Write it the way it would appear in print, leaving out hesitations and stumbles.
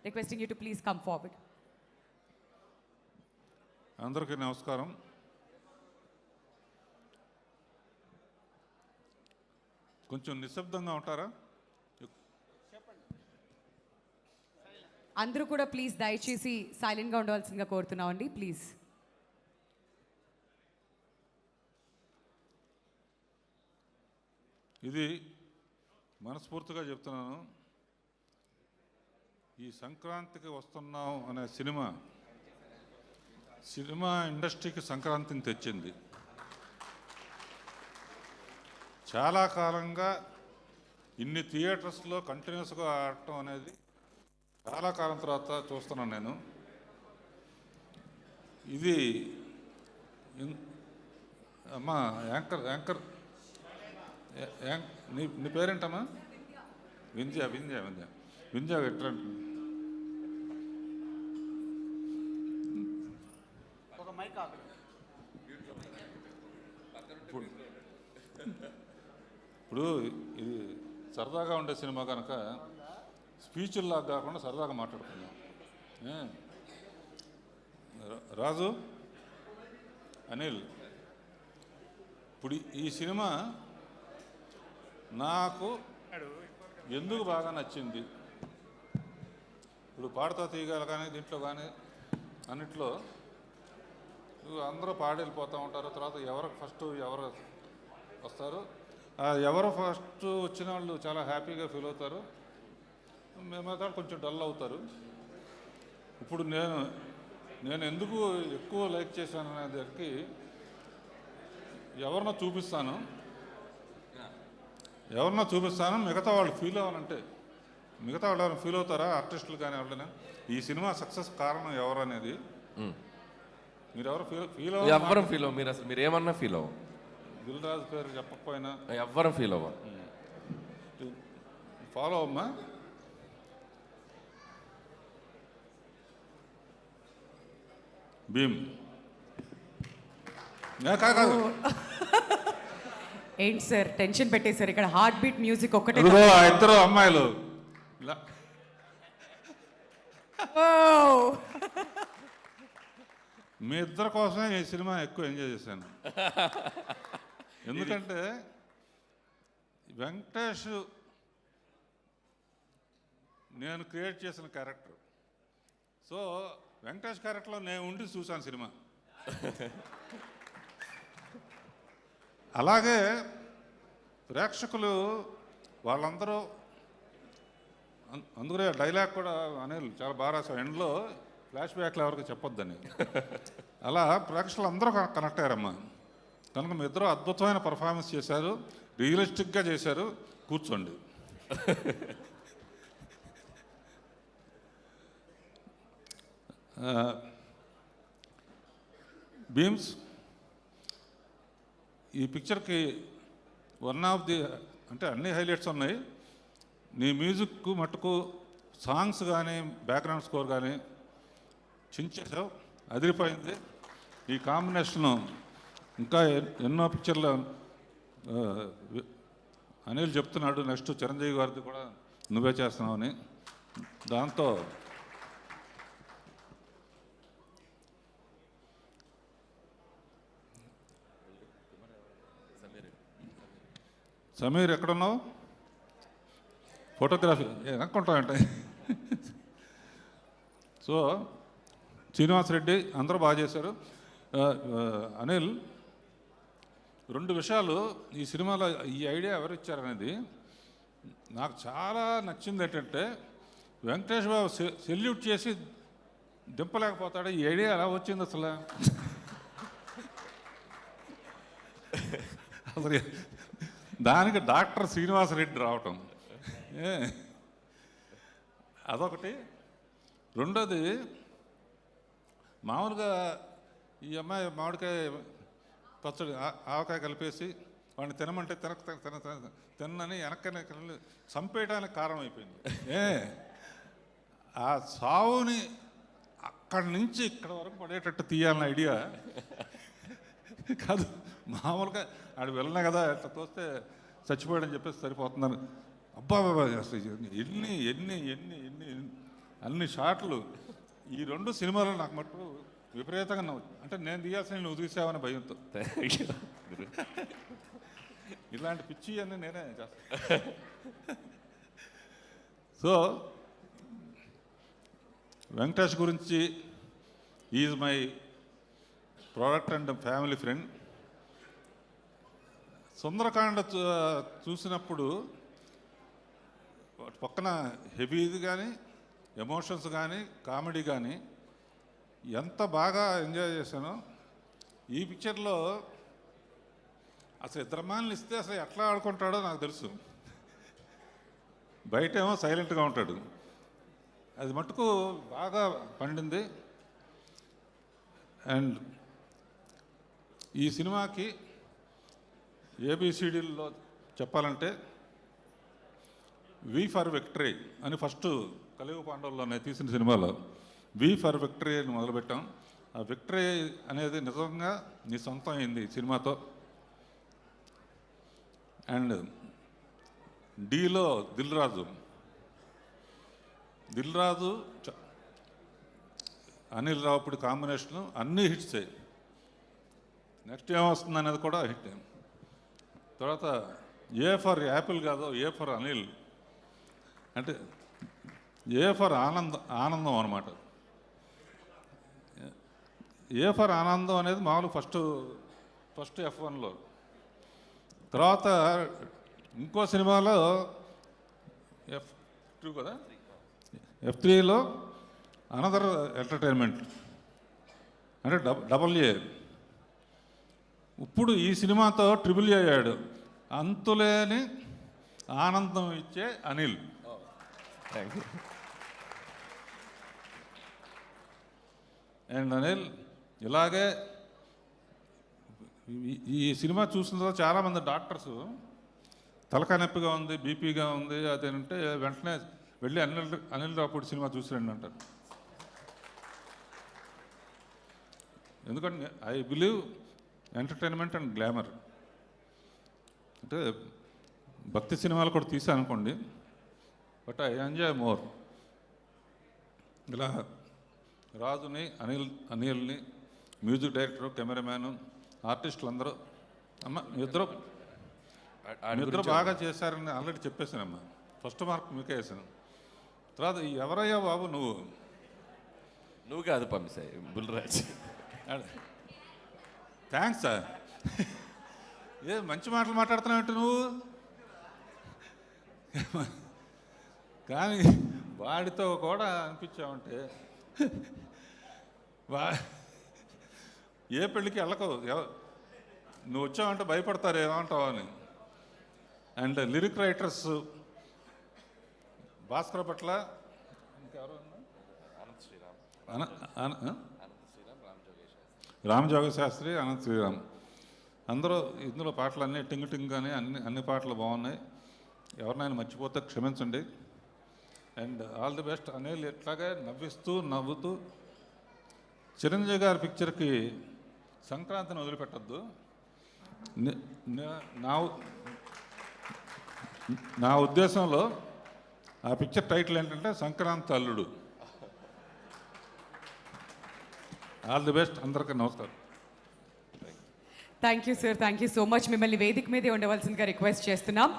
requesting you to please come forward. అందరికీ నమస్కారం. కొంచెం నిశ్శబ్దంగా ఉంటారా? అందరూ కూడా ప్లీజ్ దయచేసి సైలెంట్గా ఉండవలసిందిగా కోరుతున్నామండి ప్లీజ్. ఇది మనస్ఫూర్తిగా చెప్తున్నాను. ఈ సంక్రాంతికి వస్తున్నాం అనే సినిమా ఇండస్ట్రీకి సంక్రాంతిని తెచ్చింది. చాలా కాలంగా ఇన్ని థియేటర్స్లో కంటిన్యూస్గా ఆడటం అనేది చాలా కాలం తర్వాత చూస్తున్నాను నేను. ఇది అమ్మా యాంకర్ నీ పేరేంటమ్మా? వింధ్య ఎట్లా ఇప్పుడు ఇది సరదాగా ఉండే సినిమా కనుక స్పీచ్ల్లాగా కాకుండా సరదాగా మాట్లాడుకుందాం. రాజు, అనిల్, ఇప్పుడు ఈ సినిమా నాకు ఎందుకు బాగా నచ్చింది? ఇప్పుడు పాడుతా తీయగల కానీ దీంట్లో కానీ అన్నిట్లో అందరూ పాడి వెళ్ళిపోతూ ఉంటారు. తర్వాత ఎవరు వస్తారు, ఎవరు ఫస్ట్ వచ్చిన వాళ్ళు చాలా హ్యాపీగా ఫీల్ అవుతారు, మేమైతే కొంచెం డల్ అవుతారు. ఇప్పుడు నేను ఎందుకు ఎక్కువ లైక్ చేశాను అనే దానికి ఎవరినో చూపిస్తాను, మిగతా వాళ్ళు ఫీల్ అవ్వాలంటే మిగతా వాళ్ళు ఎవరైనా ఫీల్ అవుతారా? ఆర్టిస్టులు కానీ ఎవరైనా ఈ సినిమా సక్సెస్ కారణం ఎవరు అనేది మీరు ఎవరు ఫీల్ మీరు అసలు మీరు ఏమన్నా ఫీల్ అవ్వ. దిల్ రాజు పేరు చెప్పకపోయినా ఎవ్వరం ఫీల్ అవ్వ. ఫాలో అమ్మా. భీమ్ కాదు, ఏంటి సార్ టెన్షన్ పెట్టేశారు? ఇక్కడ హార్ట్ బీట్ మ్యూజిక్ ఒక్కటే. ఇద్దరు అమ్మాయిలు మీ ఇద్దరి కోసమే ఈ సినిమా ఎక్కువ ఎంజాయ్ చేశాను. ఎందుకంటే వెంకటేష్ నేను క్రియేట్ చేసిన క్యారెక్టర్. సో వెంకటేష్ క్యారెక్టర్లో నేను ఉండి చూశాను సినిమా. అలాగే ప్రేక్షకులు వాళ్ళందరూ అందుకనే డైలాగ్ కూడా అనిల్ చాలా బాగా రాశారు, ఎండ్లో ఫ్లాష్ బ్యాక్లు ఎవరికి చెప్పొద్దని. అలా ప్రేక్షకులు అందరూ కనెక్ట్ అయ్యారమ్మా. కనుక మీ ఇద్దరు అద్భుతమైన పర్ఫార్మెన్స్ చేశారు, రియలిస్టిక్గా చేశారు. కూర్చోండి. భీమ్స్, ఈ పిక్చర్కి వన్ ఆఫ్ ది అంటే అన్ని హైలైట్స్ ఉన్నాయి. నీ మ్యూజిక్ మట్టుకు సాంగ్స్ కానీ బ్యాక్గ్రౌండ్ స్కోర్ కానీ చించేసావు, అదిరిపోయింది. ఈ కాంబినేషను ఇంకా ఎన్నో పిక్చర్లు అనిల్ చెప్తున్నాడు, నెక్స్ట్ చిరంజీవి గారిది కూడా నువ్వే చేస్తున్నావని. దాంతో సమీర్ ఎక్కడున్నావు? ఫోటోగ్రఫీ ఎక్కడుంటావంటే. సో శ్రీనివాసరెడ్డి అందరూ బాగా చేశారు. అనిల్, రెండు విషయాలు ఈ సినిమాలో ఈ ఐడియా ఎవరు ఇచ్చారనేది నాకు చాలా నచ్చింది. ఏంటంటే వెంకటేష్ బాబు సెల్యూట్ చేసి దింపలేకపోతాడు. ఈ ఐడియా ఎలా వచ్చింది అసలు? అసలు దానికి డాక్టర్ శ్రీనివాసరెడ్డి రావటం అదొకటి. రెండోది, మామూలుగా ఈ అమ్మాయి మామిడికాయ పచ్చడి ఆవకాయ కలిపేసి వాడిని తినమంటే తినని వెనక్కనే చంపేయడానికి కారణం అయిపోయింది. ఆ సావుని అక్కడి నుంచి ఇక్కడ వరకు పడేటట్టు తీయాలన్న ఐడియా కాదు. మామూలుగా ఆడు వెళ్ళినా కదా అట్లా తోస్తే చచ్చిపోయాడని చెప్పేసి సరిపోతున్నారు. అబ్బా బాబా, అసలు ఎన్ని ఎన్ని ఎన్ని ఎన్ని అన్ని షాట్లు ఈ రెండు సినిమాలు నాకు మటుకు విపరీతంగా అంటే నేను తీయాల్సిన నువ్వు తీసావని భయంతో ఇలాంటి పిచ్చి అన్నీ నేనే చేస్తాను. సో వెంకటేష్ గురించి is my product and family friend. Sundarakanda చూసినప్పుడు పక్కన హెవీది కానీ ఎమోషన్స్ కానీ కామెడీ కానీ ఎంత బాగా ఎంజాయ్ చేశానో ఈ పిక్చర్లో అసలు ఇద్దరు అమ్మాయిలను ఇస్తే అసలు ఎట్లా ఆడుకుంటాడో నాకు తెలుసు. బయటేమో సైలెంట్గా ఉంటాడు, అది మటుకు బాగా పండింది. అండ్ ఈ సినిమాకి ఏబిసిడీల్లో చెప్పాలంటే వి ఫర్ విక్టరీ అని ఫస్ట్ కలియుగ పాండవుల్లోనే తీసిన సినిమాలో వి ఫర్ విక్టరీ అని మొదలుపెట్టాం. ఆ విక్టరీ అనేది నిజంగా నీ సొంతం అయింది ఈ సినిమాతో. అండ్ డీలో దిల్ రాజు అనిల్ రావుపూడి కాంబినేషను అన్నీ హిట్సే. నెక్స్ట్ ఏమొస్తుంది అనేది కూడా హిట్. తర్వాత ఏ ఫర్ యాపిల్ కాదు, ఏ ఫర్ అనిల్ అంటే ఏ ఫర్ ఆనందం అనమాట. ఏ ఫర్ ఆనందం అనేది మామూలు ఫస్ట్ F1లో. తర్వాత ఇంకో సినిమాలో F2 కదా, F3లో అనదర్ ఎంటర్టైన్మెంట్ అంటే AA. ఇప్పుడు ఈ సినిమాతో ట్రిపుల్ అయ్యాడు, అంతులేని ఆనందం ఇచ్చే Anil. Thank you. And Anil ఇలాగే ఈ సినిమా చూసిన తర్వాత చాలామంది డాక్టర్స్ తలకాయ నొప్పిగా ఉంది, బీపీగా ఉంది అదేంటే వెంటనే వెళ్ళి అనిల్ రావుపూడి సినిమా చూసిరండి అంటారు. ఎందుకంటే I believe entertainment and glamour. అంటే భక్తి సినిమాలు కూడా తీసాను అనుకోండి, బట్ ఐ ఎంజాయ్ మోర్. ఇలా రాజుని అనిల్ని మ్యూజిక్ డైరెక్టరు, కెమెరామ్యాను, ఆర్టిస్టులు అందరూ ఇద్దరు బాగా చేశారని ఆల్రెడీ చెప్పేశానమ్మా. ఫస్ట్ మార్క్ మీకే వేసాను. తర్వాత ఎవరయ్యా బాబు నువ్వు కాదు పంపిస్తాయి బుల్రాజ్. థ్యాంక్స్ సార్, ఏ మంచి మాటలు మాట్లాడుతున్నావు నువ్వు. కానీ వాడితో కూడా అనిపించావంటే ఏ పెళ్ళికి వెళ్ళకవు, నువ్వు వచ్చావంటే భయపడతారు ఏమంటావు అని. అండ్ లిరిక్ రైటర్స్ భాస్కర్ పట్ల ఇంకెవరు, రామ్ జోగ శాస్త్రి, అనంత్ శ్రీరామ్ అందరూ ఇందులో పాటలన్నీ టింగ్ టింగ్ అని అన్ని పాటలు బాగున్నాయి. ఎవరినైనా మర్చిపోతే క్షమించండి. And all the best. Anil ఎట్లాగే నవ్వుతూ చిరంజీవి గారి పిక్చర్కి సంక్రాంతిని వదిలిపెట్టద్దు. నా ఉద్దేశంలో ఆ పిక్చర్ టైటిల్ ఏంటంటే సంక్రాంతి అల్లుడు. All the best. అందరికీ నమస్కారం. Thank you sir, thank you so much. మిమ్మల్ని వేదిక మీదే ఉండవలసిందిగా రిక్వెస్ట్ చేస్తున్నాం.